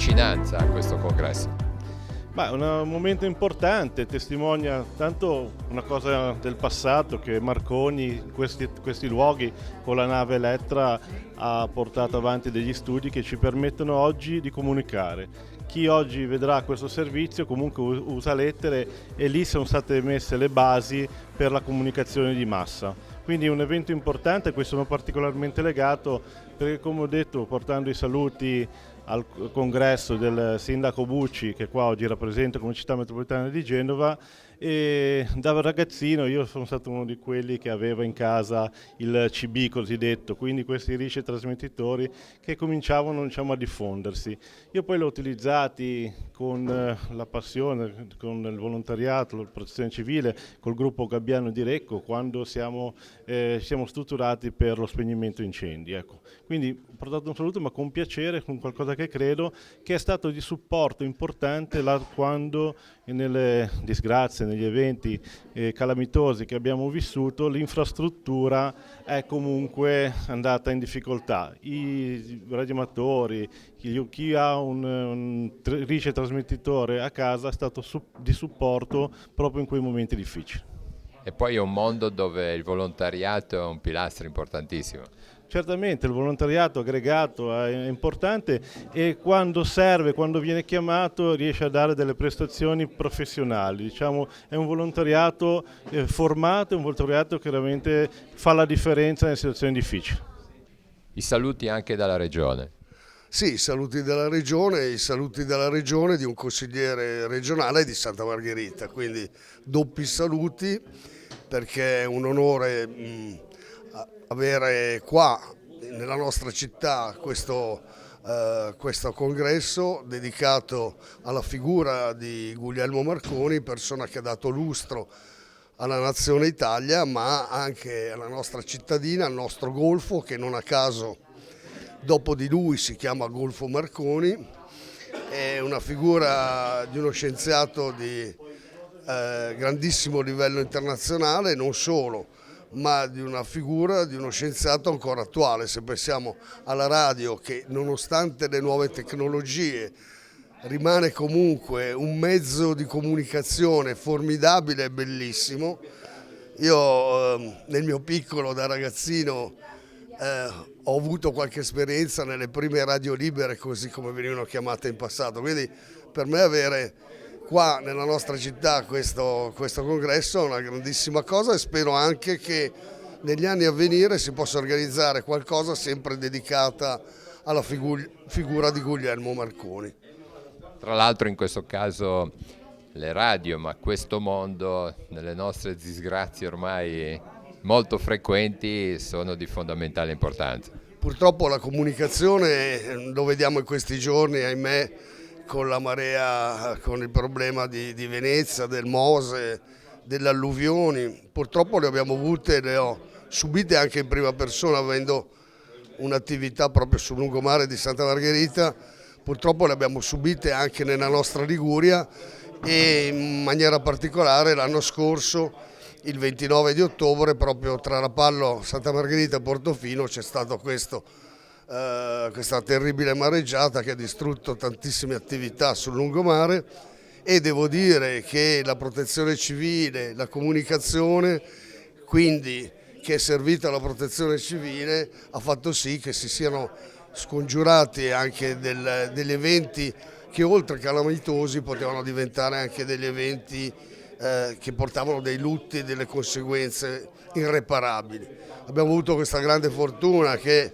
vicinanza a questo congresso? È un momento importante, testimonia tanto una cosa del passato che Marconi in questi luoghi con la nave Elettra ha portato avanti degli studi che ci permettono oggi di comunicare. Chi oggi vedrà questo servizio comunque usa lettere e lì sono state messe le basi per la comunicazione di massa. Quindi è un evento importante a cui sono particolarmente legato perché, come ho detto, portando i saluti al congresso del sindaco Bucci, che qua oggi rappresenta come città metropolitana di Genova, e da ragazzino io sono stato uno di quelli che aveva in casa il CB cosiddetto, quindi questi ricetrasmettitori che cominciavano, diciamo, a diffondersi. Io poi li ho utilizzati con la passione, con il volontariato, la protezione civile, col gruppo Gabbiano di Recco, quando siamo strutturati per lo spegnimento incendi. Ecco. Quindi ho portato un saluto, ma con piacere, con qualcosa che credo che è stato di supporto importante quando nelle disgrazie, negli eventi calamitosi che abbiamo vissuto, l'infrastruttura è comunque andata in difficoltà. I radioamatori, chi ha un ricetrasmettitore a casa è stato di supporto proprio in quei momenti difficili. E poi è un mondo dove il volontariato è un pilastro importantissimo. Certamente il volontariato aggregato è importante e quando serve, quando viene chiamato, riesce a dare delle prestazioni professionali. Diciamo, è un volontariato formato, è un volontariato che veramente fa la differenza nelle situazioni difficili. I saluti anche dalla regione. Sì, i saluti della regione di un consigliere regionale di Santa Margherita, quindi doppi saluti perché è un onore avere qua nella nostra città questo congresso dedicato alla figura di Guglielmo Marconi, persona che ha dato lustro alla nazione Italia, ma anche alla nostra cittadina, al nostro golfo, che non a caso dopo di lui si chiama Golfo Marconi. È una figura di uno scienziato di grandissimo livello internazionale, non solo, ma di una figura di uno scienziato ancora attuale. Se pensiamo alla radio, che nonostante le nuove tecnologie rimane comunque un mezzo di comunicazione formidabile e bellissimo. Io nel mio piccolo da ragazzino ho avuto qualche esperienza nelle prime radio libere, così come venivano chiamate in passato, quindi per me avere qua nella nostra città questo congresso è una grandissima cosa e spero anche che negli anni a venire si possa organizzare qualcosa sempre dedicata alla figura di Guglielmo Marconi. Tra l'altro in questo caso le radio, ma questo mondo, nelle nostre disgrazie ormai molto frequenti, sono di fondamentale importanza. Purtroppo la comunicazione, lo vediamo in questi giorni, ahimè, con la marea, con il problema di Venezia, del Mose, delle alluvioni, purtroppo le abbiamo avute, le ho subite anche in prima persona, avendo un'attività proprio sul lungomare di Santa Margherita. Purtroppo le abbiamo subite anche nella nostra Liguria e in maniera particolare l'anno scorso, il 29 di ottobre, proprio tra Rapallo, Santa Margherita e Portofino c'è stato questa terribile mareggiata che ha distrutto tantissime attività sul lungomare, e devo dire che la protezione civile, la comunicazione, quindi che è servita alla protezione civile, ha fatto sì che si siano scongiurati anche degli eventi che oltre calamitosi potevano diventare anche degli eventi che portavano dei lutti e delle conseguenze irreparabili. Abbiamo avuto questa grande fortuna che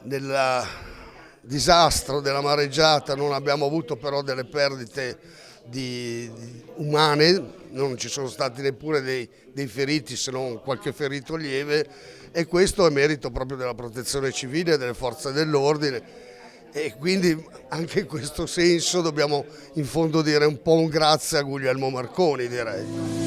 nel disastro della mareggiata non abbiamo avuto però delle perdite umane, non ci sono stati neppure dei feriti, se non qualche ferito lieve, e questo è merito proprio della protezione civile e delle forze dell'ordine, e quindi anche in questo senso dobbiamo in fondo dire un po' un grazie a Guglielmo Marconi, direi.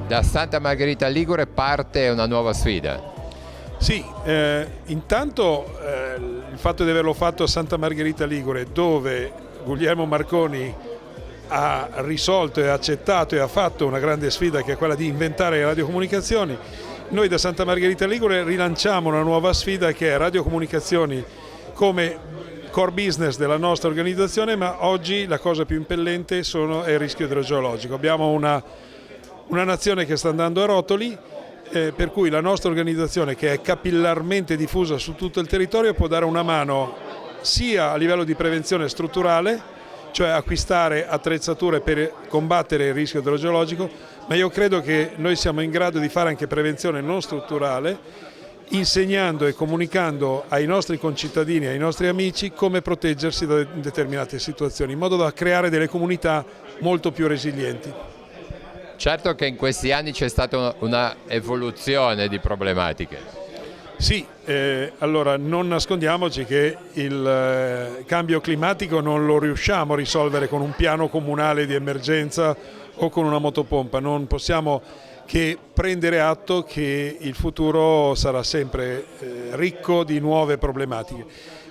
Da Santa Margherita Ligure parte una nuova sfida. Sì, intanto il fatto di averlo fatto a Santa Margherita Ligure, dove Guglielmo Marconi ha risolto e accettato e ha fatto una grande sfida, che è quella di inventare le radiocomunicazioni. Noi da Santa Margherita Ligure rilanciamo una nuova sfida, che è radiocomunicazioni come core business della nostra organizzazione, ma oggi la cosa più impellente è il rischio idrogeologico. Abbiamo una nazione che sta andando a rotoli, per cui la nostra organizzazione, che è capillarmente diffusa su tutto il territorio, può dare una mano sia a livello di prevenzione strutturale, cioè acquistare attrezzature per combattere il rischio idrogeologico, ma io credo che noi siamo in grado di fare anche prevenzione non strutturale, insegnando e comunicando ai nostri concittadini, ai nostri amici, come proteggersi da determinate situazioni, in modo da creare delle comunità molto più resilienti. Certo che in questi anni c'è stata una evoluzione di problematiche. Sì, allora non nascondiamoci che il cambio climatico non lo riusciamo a risolvere con un piano comunale di emergenza o con una motopompa. Non possiamo che prendere atto che il futuro sarà sempre ricco di nuove problematiche.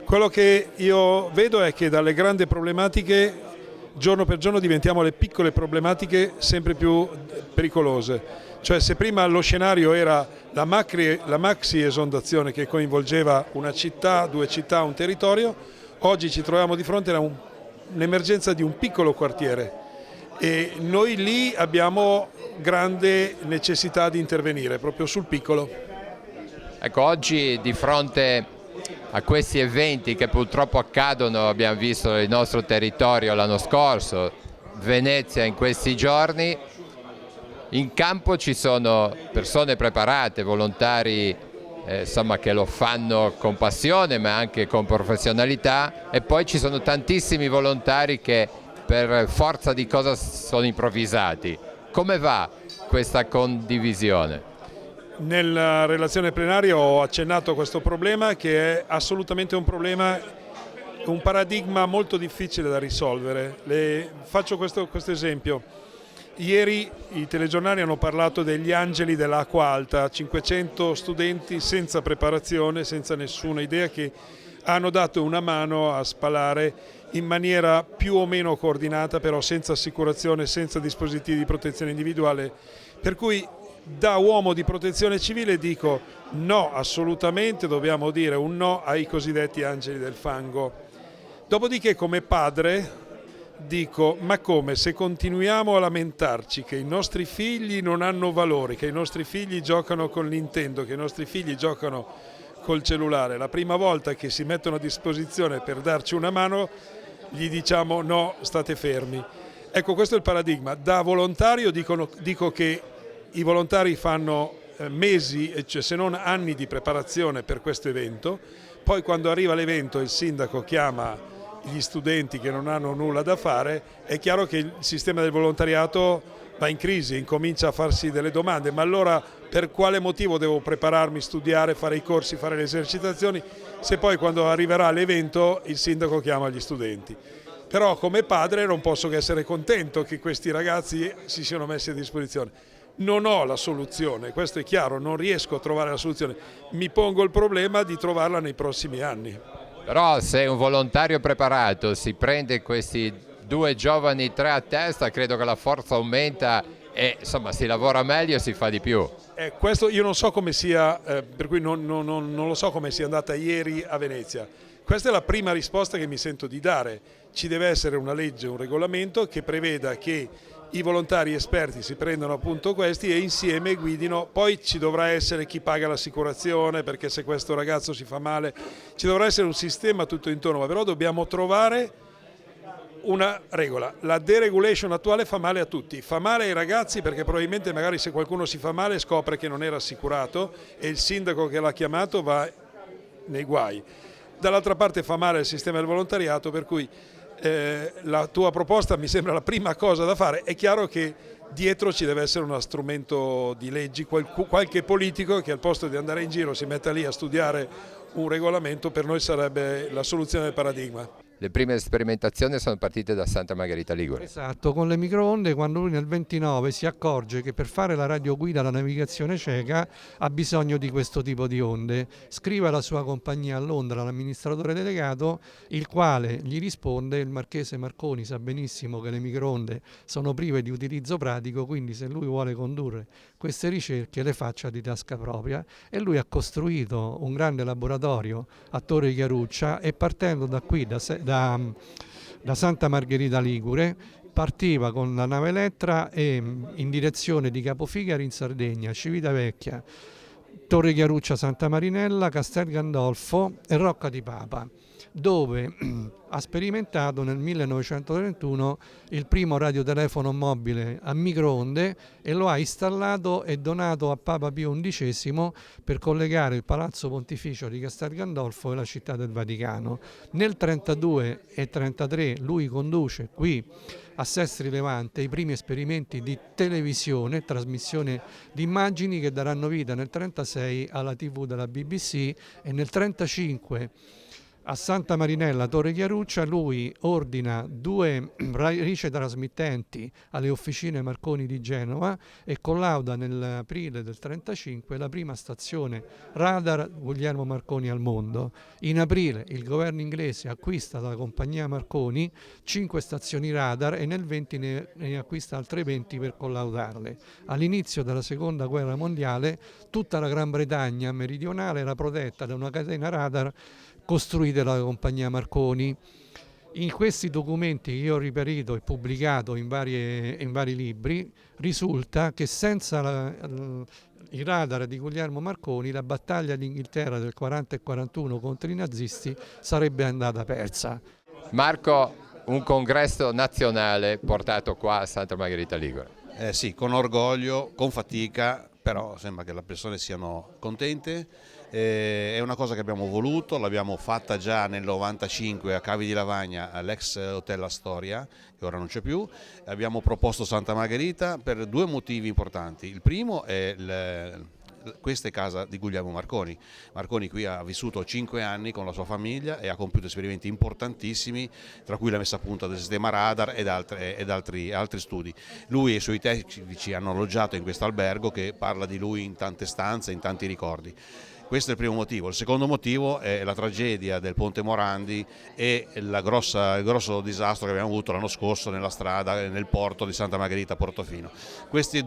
Quello che io vedo è che dalle grandi problematiche giorno per giorno diventiamo le piccole problematiche sempre più pericolose. Cioè, se prima lo scenario era la maxi esondazione che coinvolgeva una città, 2 città, un territorio, oggi ci troviamo di fronte a un'emergenza di un piccolo quartiere e noi lì abbiamo grande necessità di intervenire proprio sul piccolo. Ecco, oggi di fronte a questi eventi che purtroppo accadono, abbiamo visto nel nostro territorio l'anno scorso, Venezia in questi giorni, in campo ci sono persone preparate, volontari insomma, che lo fanno con passione ma anche con professionalità, e poi ci sono tantissimi volontari che per forza di cosa sono improvvisati. Come va questa condivisione? Nella relazione plenaria ho accennato a questo problema, che è assolutamente un problema, un paradigma molto difficile da risolvere. Faccio questo esempio. Ieri i telegiornali hanno parlato degli angeli dell'acqua alta, 500 studenti senza preparazione, senza nessuna idea, che hanno dato una mano a spalare in maniera più o meno coordinata, però senza assicurazione, senza dispositivi di protezione individuale. Per cui da uomo di protezione civile dico no, assolutamente dobbiamo dire un no ai cosiddetti angeli del fango. Dopodiché, come padre, dico, ma come, se continuiamo a lamentarci che i nostri figli non hanno valore, che i nostri figli giocano con Nintendo, che i nostri figli giocano col cellulare, la prima volta che si mettono a disposizione per darci una mano gli diciamo no, state fermi. Ecco, questo è il paradigma. Da volontario dico che i volontari fanno mesi, cioè se non anni di preparazione per questo evento, poi quando arriva l'evento il sindaco chiama gli studenti che non hanno nulla da fare. È chiaro che il sistema del volontariato va in crisi, incomincia a farsi delle domande, ma allora per quale motivo devo prepararmi, studiare, fare i corsi, fare le esercitazioni, se poi quando arriverà l'evento il sindaco chiama gli studenti? Però come padre non posso che essere contento che questi ragazzi si siano messi a disposizione. Non ho la soluzione, questo è chiaro, non riesco a trovare la soluzione, mi pongo il problema di trovarla nei prossimi anni. Però se un volontario preparato si prende questi 2 giovani, 3 a testa, credo che la forza aumenta e insomma si lavora meglio e si fa di più. Questo io non so come sia, per cui non lo so come sia andata ieri a Venezia. Questa è la prima risposta che mi sento di dare. Ci deve essere una legge, un regolamento che preveda che i volontari esperti si prendano appunto questi e insieme guidino. Poi ci dovrà essere chi paga l'assicurazione, perché se questo ragazzo si fa male ci dovrà essere un sistema tutto intorno, ma però dobbiamo trovare una regola. La deregulation attuale fa male a tutti, fa male ai ragazzi perché probabilmente magari se qualcuno si fa male scopre che non era assicurato e il sindaco che l'ha chiamato va nei guai. Dall'altra parte fa male al sistema del volontariato, per cui la tua proposta mi sembra la prima cosa da fare. È chiaro che dietro ci deve essere uno strumento di leggi, qualche politico che al posto di andare in giro si metta lì a studiare un regolamento. Per noi sarebbe la soluzione del paradigma. Le prime sperimentazioni sono partite da Santa Margherita Ligure. Esatto, con le microonde, quando lui nel 29 si accorge che per fare la radioguida, la navigazione cieca, ha bisogno di questo tipo di onde. Scrive alla sua compagnia a Londra, l'amministratore delegato, il quale gli risponde: il marchese Marconi sa benissimo che le microonde sono prive di utilizzo pratico, quindi se lui vuole condurre queste ricerche le faccia di tasca propria. E lui ha costruito un grande laboratorio a Torre Chiaruccia, e partendo da qui, da Santa Margherita Ligure, partiva con la nave Elettra e in direzione di Capofigari in Sardegna, Civitavecchia, Torre Chiaruccia, Santa Marinella, Castel Gandolfo e Rocca di Papa, dove ha sperimentato nel 1931 il primo radiotelefono mobile a microonde e lo ha installato e donato a Papa Pio XI per collegare il Palazzo Pontificio di Castel Gandolfo e la città del Vaticano. Nel 1932 e 1933 lui conduce qui a Sestri Levante i primi esperimenti di televisione, trasmissione di immagini, che daranno vita nel 1936 alla TV della BBC, e nel 1935 a Santa Marinella, Torre Chiaruccia, lui ordina 2 rice trasmittenti alle officine Marconi di Genova e collauda nell'aprile del 1935 la prima stazione radar Guglielmo Marconi al mondo. In aprile il governo inglese acquista dalla compagnia Marconi 5 stazioni radar e nel 20 ne acquista altre 20 per collaudarle. All'inizio della seconda guerra mondiale tutta la Gran Bretagna meridionale era protetta da una catena radar costruite dalla compagnia Marconi. In questi documenti che io ho riperito e pubblicato in vari libri, risulta che senza i radar di Guglielmo Marconi la battaglia d'Inghilterra del 40 e 41 contro i nazisti sarebbe andata persa. Marco, un congresso nazionale portato qua a Santa Margherita Ligure. Sì, con orgoglio, con fatica, però sembra che le persone siano contente. È una cosa che abbiamo voluto, l'abbiamo fatta già nel 95 a Cavi di Lavagna all'ex Hotel Astoria, che ora non c'è più. Abbiamo proposto Santa Margherita per 2 motivi importanti. Il primo è questa è casa di Guglielmo Marconi. Marconi qui ha vissuto 5 anni con la sua famiglia e ha compiuto esperimenti importantissimi, tra cui la messa a punto del sistema radar ed altri studi. Lui e i suoi tecnici hanno alloggiato in questo albergo che parla di lui in tante stanze, in tanti ricordi. Questo è il primo motivo. Il secondo motivo è la tragedia del Ponte Morandi e il grosso disastro che abbiamo avuto l'anno scorso nella strada, nel porto di Santa Margherita Portofino. Questi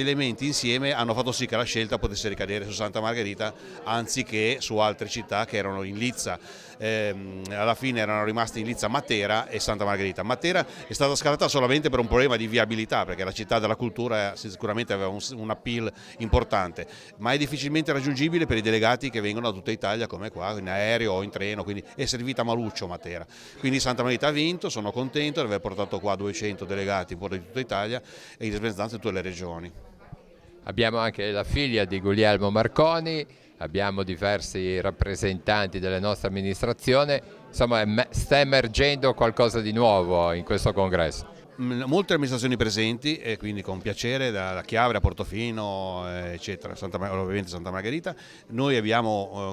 elementi insieme hanno fatto sì che la scelta potesse ricadere su Santa Margherita anziché su altre città che erano in lizza. Alla fine erano rimasti in lizza Matera e Santa Margherita. Matera è stata scalata solamente per un problema di viabilità, perché la città della cultura sicuramente aveva un appeal importante, ma è difficilmente raggiungibile per i delegati che vengono da tutta Italia, come qua, in aereo o in treno, quindi è servita a Maluccio Matera. Quindi Santa Margherita ha vinto, sono contento di aver portato qua 200 delegati di tutta Italia e in rappresentanza di tutte le regioni. Abbiamo anche la figlia di Guglielmo Marconi, abbiamo diversi rappresentanti della nostra amministrazione, insomma sta emergendo qualcosa di nuovo in questo congresso. Molte amministrazioni presenti e quindi con piacere da Chiavari a Portofino eccetera, ovviamente Santa Margherita. Noi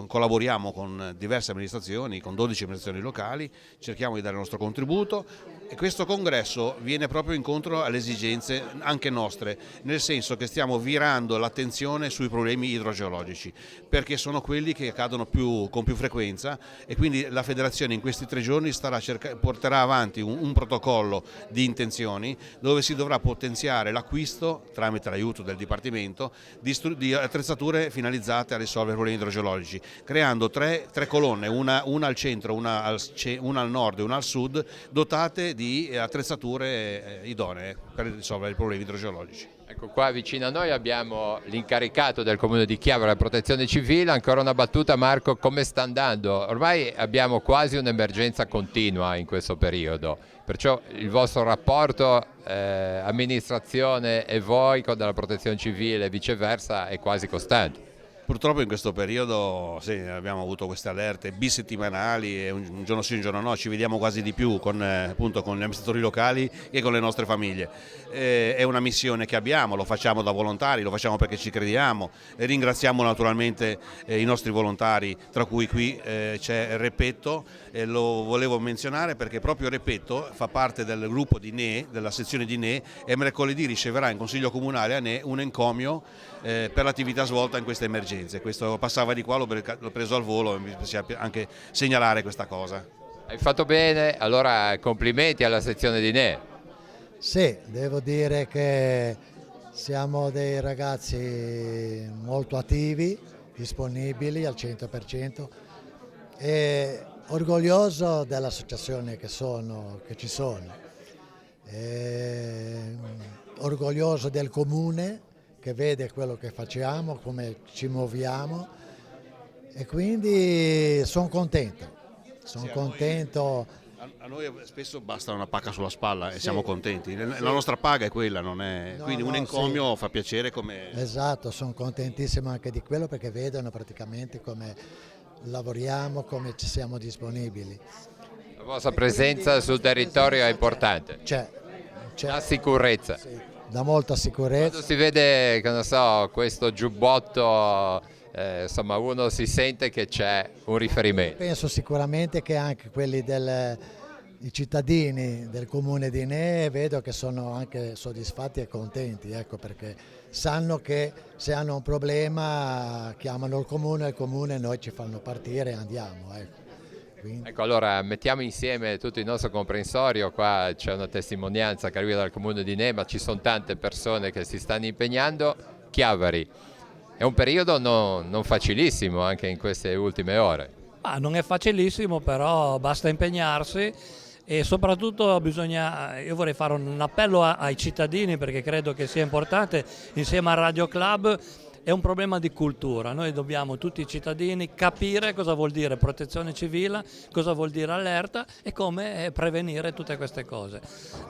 collaboriamo con diverse amministrazioni, con 12 amministrazioni locali, cerchiamo di dare il nostro contributo e questo congresso viene proprio incontro alle esigenze anche nostre, nel senso che stiamo virando l'attenzione sui problemi idrogeologici, perché sono quelli che accadono con più frequenza e quindi la federazione in questi 3 giorni porterà avanti un protocollo di intenzioni dove si dovrà potenziare l'acquisto tramite l'aiuto del Dipartimento di attrezzature finalizzate a risolvere i problemi idrogeologici, creando tre colonne, una al centro, una al nord e una al sud, dotate di attrezzature idonee per risolvere i problemi idrogeologici. Ecco, qua vicino a noi abbiamo l'incaricato del comune di Chiavari della protezione civile. Ancora una battuta, Marco, come sta andando? Ormai abbiamo quasi un'emergenza continua in questo periodo, perciò il vostro rapporto amministrazione e voi con la protezione civile e viceversa è quasi costante. Purtroppo in questo periodo sì, abbiamo avuto queste allerte bisettimanali e un giorno sì un giorno no, ci vediamo quasi di più appunto con gli amministratori locali e con le nostre famiglie. È una missione che abbiamo, lo facciamo da volontari, lo facciamo perché ci crediamo e ringraziamo naturalmente i nostri volontari, tra cui qui c'è Repetto, e lo volevo menzionare perché proprio Repetto fa parte del gruppo di NE, della sezione di NE, e mercoledì riceverà in Consiglio Comunale a NE un encomio per l'attività svolta in queste emergenze. Questo passava di qua, l'ho preso al volo e mi piace anche segnalare questa cosa. Hai fatto bene, allora complimenti alla sezione di NE. Sì, devo dire che siamo dei ragazzi molto attivi, disponibili al 100% e orgoglioso dell'associazione che ci sono, orgoglioso del comune che vede quello che facciamo, come ci muoviamo e quindi sono contento. A noi spesso basta una pacca sulla spalla e siamo contenti. La nostra paga è quella, non è... quindi un encomio fa piacere come... Esatto, sono contentissimo anche di quello perché vedono praticamente come lavoriamo, come ci siamo disponibili. La vostra presenza sul territorio è importante. C'è La sicurezza. sì, da molta sicurezza. Quando si vede, che non so, questo giubbotto, insomma uno si sente che c'è un riferimento. Penso sicuramente che anche quelli i cittadini del comune di Ne vedo che sono anche soddisfatti e contenti, ecco, perché sanno che se hanno un problema chiamano il comune e noi ci fanno partire e andiamo. Ecco. Quindi... Ecco, allora mettiamo insieme tutto il nostro comprensorio, qua c'è una testimonianza che arriva dal comune di Ne, ma ci sono tante persone che si stanno impegnando. Chiavari, è un periodo non facilissimo anche in queste ultime ore. Non è facilissimo, però basta impegnarsi e soprattutto io vorrei fare un appello ai cittadini perché credo che sia importante insieme al Radio Club. È un problema di cultura, noi dobbiamo tutti i cittadini capire cosa vuol dire protezione civile, cosa vuol dire allerta e come prevenire tutte queste cose.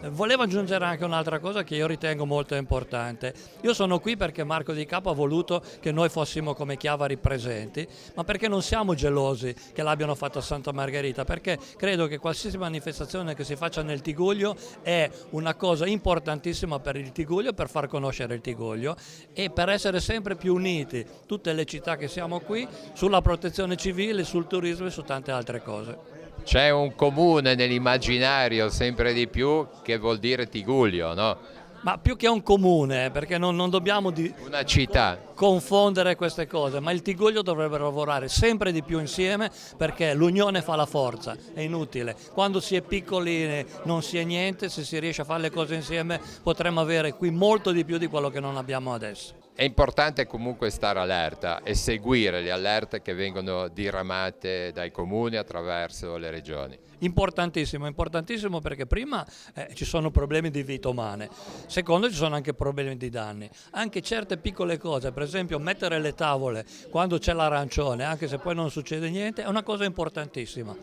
Volevo aggiungere anche un'altra cosa che io ritengo molto importante. Io sono qui perché Marco Di Capo ha voluto che noi fossimo come Chiavari presenti, ma perché non siamo gelosi che l'abbiano fatto a Santa Margherita, perché credo che qualsiasi manifestazione che si faccia nel Tigullio è una cosa importantissima per il Tigullio, per far conoscere il Tigullio e per essere sempre più uniti, tutte le città che siamo qui, sulla protezione civile, sul turismo e su tante altre cose. C'è un comune nell'immaginario sempre di più che vuol dire Tigullio, no? Ma più che un comune, perché non dobbiamo Una città. confondere queste cose, ma il Tigullio dovrebbe lavorare sempre di più insieme perché l'unione fa la forza, è inutile. Quando si è piccoli non si è niente, se si riesce a fare le cose insieme potremmo avere qui molto di più di quello che non abbiamo adesso. È importante comunque stare allerta e seguire le allerte che vengono diramate dai comuni attraverso le regioni. Importantissimo perché prima ci sono problemi di vite umane, secondo ci sono anche problemi di danni, anche certe piccole cose, per esempio mettere le tavole quando c'è l'arancione, anche se poi non succede niente, è una cosa importantissima,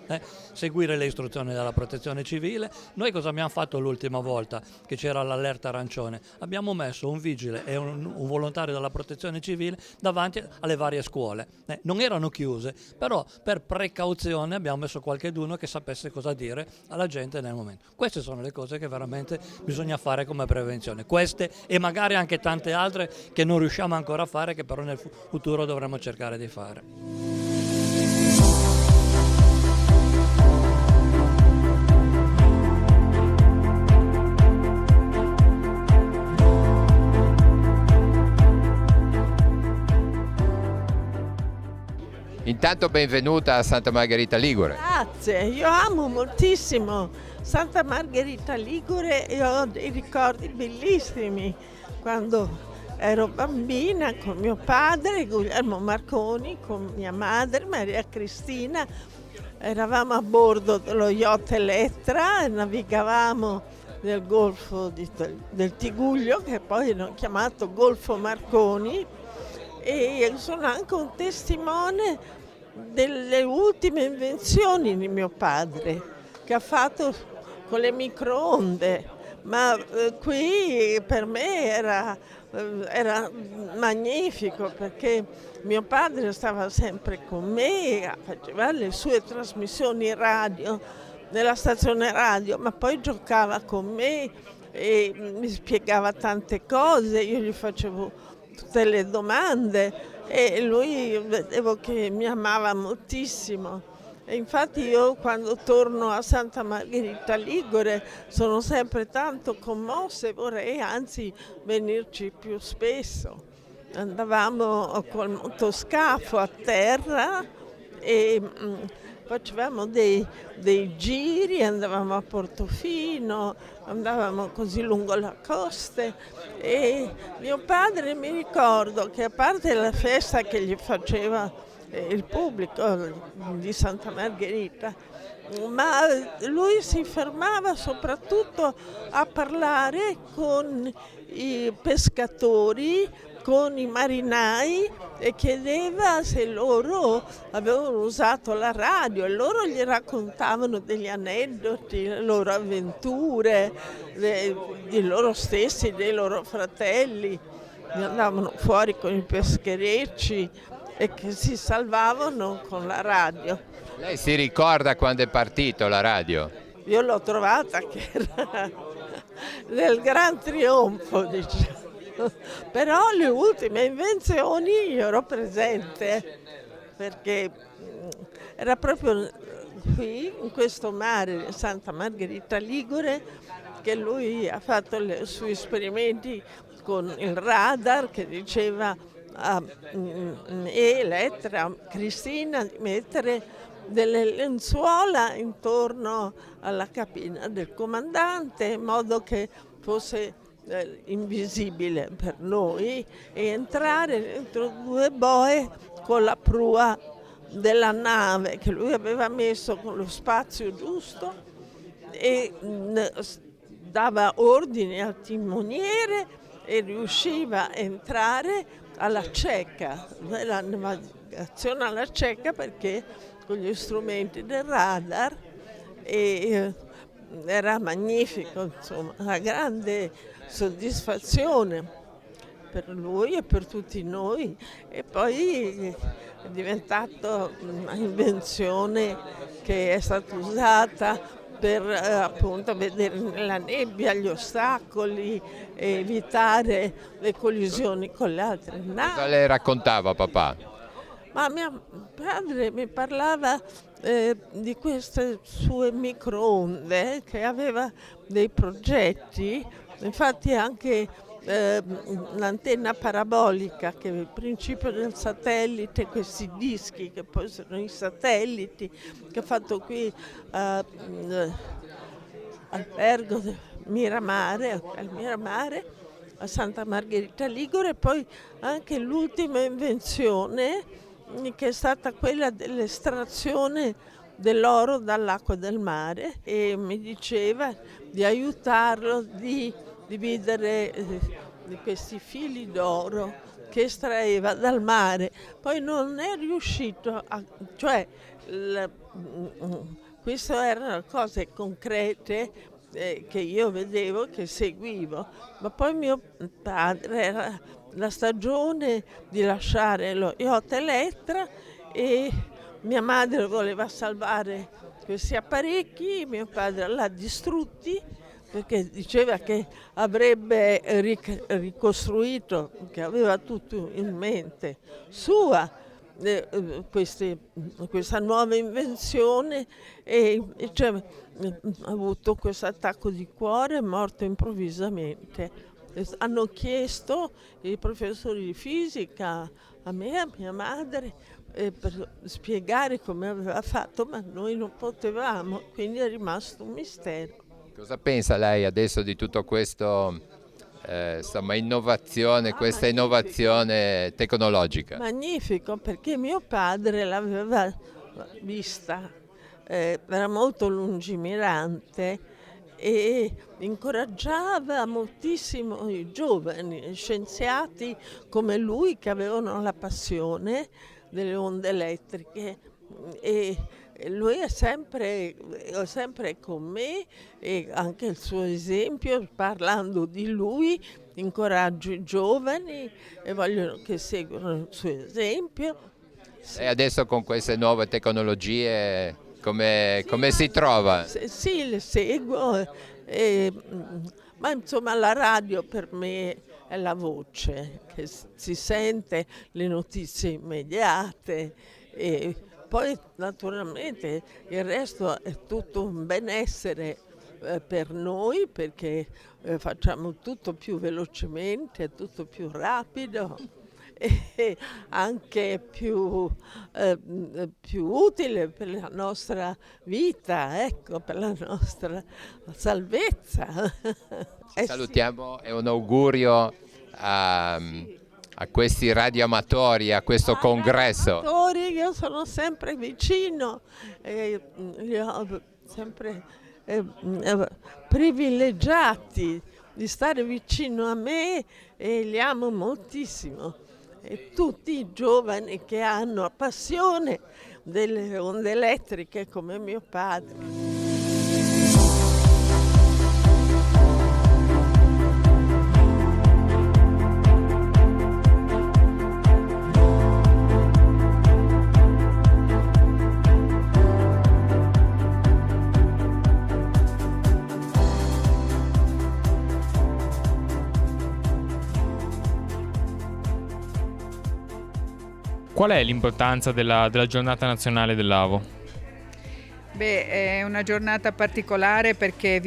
seguire le istruzioni della protezione civile. Noi cosa abbiamo fatto l'ultima volta che c'era l'allerta arancione? Abbiamo messo un vigile e un volontario della protezione civile davanti alle varie scuole, non erano chiuse, però per precauzione abbiamo messo qualcheduno che sapesse cosa dire alla gente nel momento. Queste sono le cose che veramente bisogna fare come prevenzione, queste e magari anche tante altre che non riusciamo ancora a fare, che però nel futuro dovremo cercare di fare. Intanto benvenuta a Santa Margherita Ligure. Grazie, io amo moltissimo Santa Margherita Ligure e ho dei ricordi bellissimi quando ero bambina con mio padre Guglielmo Marconi, con mia madre Maria Cristina. Eravamo a bordo dello yacht Elettra e navigavamo nel golfo del Tigullio, che poi hanno chiamato Golfo Marconi, e sono anche un testimone delle ultime invenzioni di mio padre che ha fatto con le microonde, ma qui per me era era magnifico perché mio padre stava sempre con me, faceva le sue trasmissioni radio nella stazione radio, ma poi giocava con me e mi spiegava tante cose, io gli facevo tutte le domande e lui vedevo che mi amava moltissimo. E infatti io quando torno a Santa Margherita Ligure sono sempre tanto commossa e vorrei anzi venirci più spesso. Andavamo col motoscafo a terra e facevamo dei giri, andavamo a Portofino, andavamo così lungo la costa e mio padre mi ricordo che a parte la festa che gli faceva il pubblico di Santa Margherita, ma lui si fermava soprattutto a parlare con i pescatori, con i marinai e chiedeva se loro avevano usato la radio e loro gli raccontavano degli aneddoti, le loro avventure, di loro stessi, dei loro fratelli, andavano fuori con i pescherecci e che si salvavano con la radio. Lei si ricorda quando è partito la radio? Io l'ho trovata che era nel gran trionfo, diciamo. Però le ultime invenzioni io ero presente perché era proprio qui in questo mare Santa Margherita Ligure che lui ha fatto i suoi esperimenti con il radar che diceva a Elettra, a Cristina di mettere delle lenzuola intorno alla cabina del comandante in modo che fosse invisibile per noi e entrare dentro due boe con la prua della nave che lui aveva messo con lo spazio giusto e dava ordini al timoniere e riusciva a entrare alla cieca, la navigazione alla cieca perché con gli strumenti del radar e era magnifico, insomma, una grande soddisfazione per lui e per tutti noi e poi è diventata un'invenzione che è stata usata per appunto vedere nella nebbia gli ostacoli e evitare le collisioni con le altre navi. Cosa le raccontava papà? Ma mio padre mi parlava di queste sue microonde che aveva dei progetti, infatti anche l'antenna parabolica che è il principio del satellite, questi dischi che poi sono i satelliti che ha fatto qui Albergo Miramare, al Miramare a Santa Margherita Ligure, e poi anche l'ultima invenzione che è stata quella dell'estrazione dell'oro dall'acqua del mare e mi diceva di aiutarlo di dividere di questi fili d'oro che estraeva dal mare. Poi non è riuscito a, cioè queste erano cose concrete che io vedevo, che seguivo, ma poi mio padre era la stagione di lasciare lo yacht Elettra e mia madre voleva salvare questi apparecchi, mio padre l'ha distrutti perché diceva che avrebbe ricostruito, che aveva tutto in mente sua, questa nuova invenzione e cioè, ha avuto questo attacco di cuore, è morto improvvisamente. Hanno chiesto i professori di fisica a me, a mia madre, per spiegare come aveva fatto, ma noi non potevamo, quindi è rimasto un mistero. Cosa pensa lei adesso di tutto questo, innovazione, questa innovazione tecnologica? Magnifico, perché mio padre l'aveva vista, era molto lungimirante e incoraggiava moltissimo i giovani scienziati come lui che avevano la passione delle onde elettriche e E lui è sempre con me, e anche il suo esempio, parlando di lui, incoraggio i giovani e vogliono che seguano il suo esempio. Sì. E adesso con queste nuove tecnologie come si trova? Sì, le seguo, ma insomma la radio per me è la voce, che si sente le notizie immediate e poi naturalmente il resto è tutto un benessere per noi, perché facciamo tutto più velocemente, tutto più rapido e anche più utile per la nostra vita, ecco, per la nostra salvezza. Salutiamo e un augurio a questi radioamatori, a questo congresso. Io sono sempre vicino, li ho sempre privilegiati di stare vicino a me e li amo moltissimo. E tutti i giovani che hanno passione delle onde elettriche come mio padre. Qual è l'importanza della giornata nazionale del Lavo? È una giornata particolare perché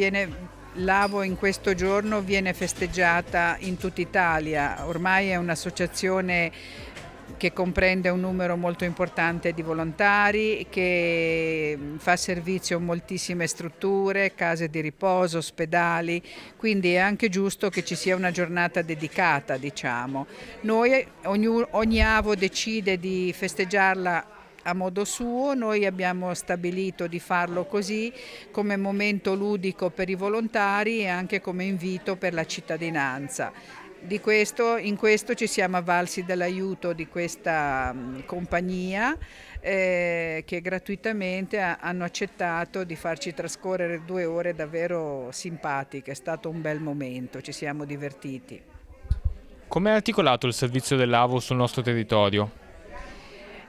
Lavo in questo giorno viene festeggiata in tutta Italia. Ormai è un'associazione che comprende un numero molto importante di volontari, che fa servizio a moltissime strutture, case di riposo, ospedali, quindi è anche giusto che ci sia una giornata dedicata, diciamo. Ogni AVO decide di festeggiarla a modo suo, noi abbiamo stabilito di farlo così come momento ludico per i volontari e anche come invito per la cittadinanza. In questo ci siamo avvalsi dell'aiuto di questa compagnia che gratuitamente hanno accettato di farci trascorrere 2 ore davvero simpatiche. È stato un bel momento, ci siamo divertiti. Come è articolato il servizio del Lavo sul nostro territorio?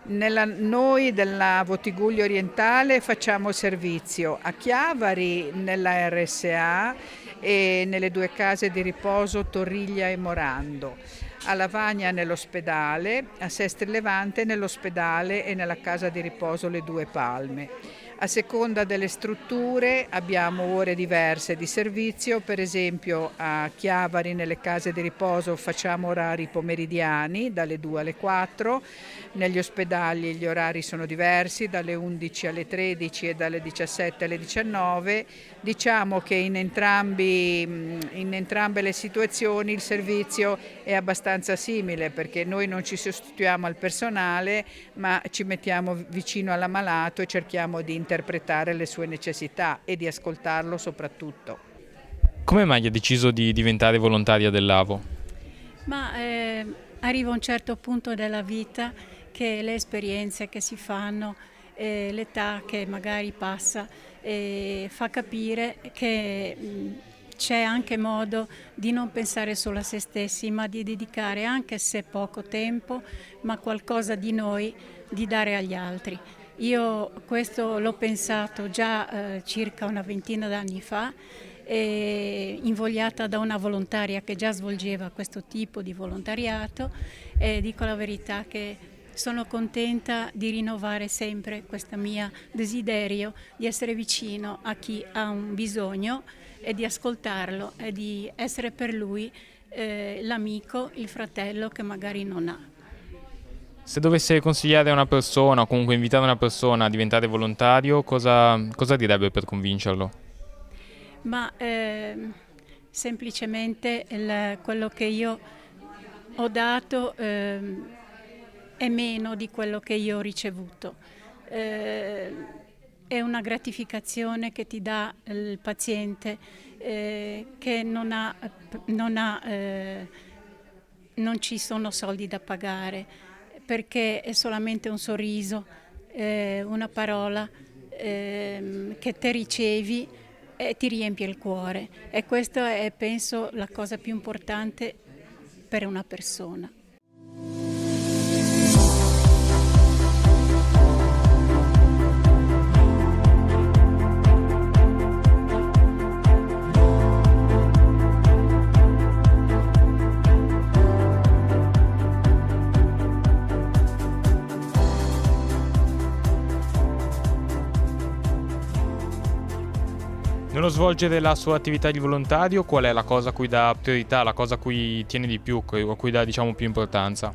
Noi della Votiguglio Orientale facciamo servizio a Chiavari nella RSA e nelle 2 case di riposo Torriglia e Morando, a Lavagna nell'ospedale, a Sestri Levante nell'ospedale e nella casa di riposo Le Due Palme. A seconda delle strutture abbiamo ore diverse di servizio, per esempio a Chiavari nelle case di riposo facciamo orari pomeridiani dalle 2 alle 4, negli ospedali gli orari sono diversi dalle 11 alle 13 e dalle 17 alle 19. Diciamo che in entrambe le situazioni il servizio è abbastanza simile, perché noi non ci sostituiamo al personale ma ci mettiamo vicino all'ammalato e cerchiamo di interpretare le sue necessità e di ascoltarlo soprattutto. Come mai ha deciso di diventare volontaria del Lavo? Arriva un certo punto della vita che le esperienze che si fanno, l'età che magari passa, fa capire che c'è anche modo di non pensare solo a se stessi, ma di dedicare, anche se poco tempo, ma qualcosa di noi, di dare agli altri. Io questo l'ho pensato già circa una ventina d'anni fa, invogliata da una volontaria che già svolgeva questo tipo di volontariato, e dico la verità che sono contenta di rinnovare sempre questo mio desiderio di essere vicino a chi ha un bisogno e di ascoltarlo e di essere per lui l'amico, il fratello che magari non ha. Se dovesse consigliare a una persona o comunque invitare una persona a diventare volontario, cosa direbbe per convincerlo? Semplicemente quello che io ho dato è meno di quello che io ho ricevuto. È una gratificazione che ti dà il paziente che non ci sono soldi da pagare, perché è solamente un sorriso, una parola che te ricevi e ti riempie il cuore, e questo è, penso, la cosa più importante per una persona. Nello svolgere la sua attività di volontario, qual è la cosa a cui dà priorità, la cosa a cui tiene di più, a cui dà, diciamo, più importanza?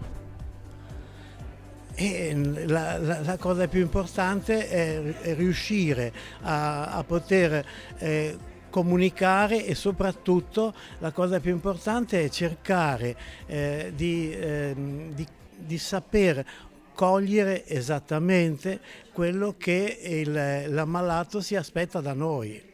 La cosa più importante è riuscire a poter comunicare, e soprattutto la cosa più importante è cercare di saper cogliere esattamente quello che l'ammalato si aspetta da noi.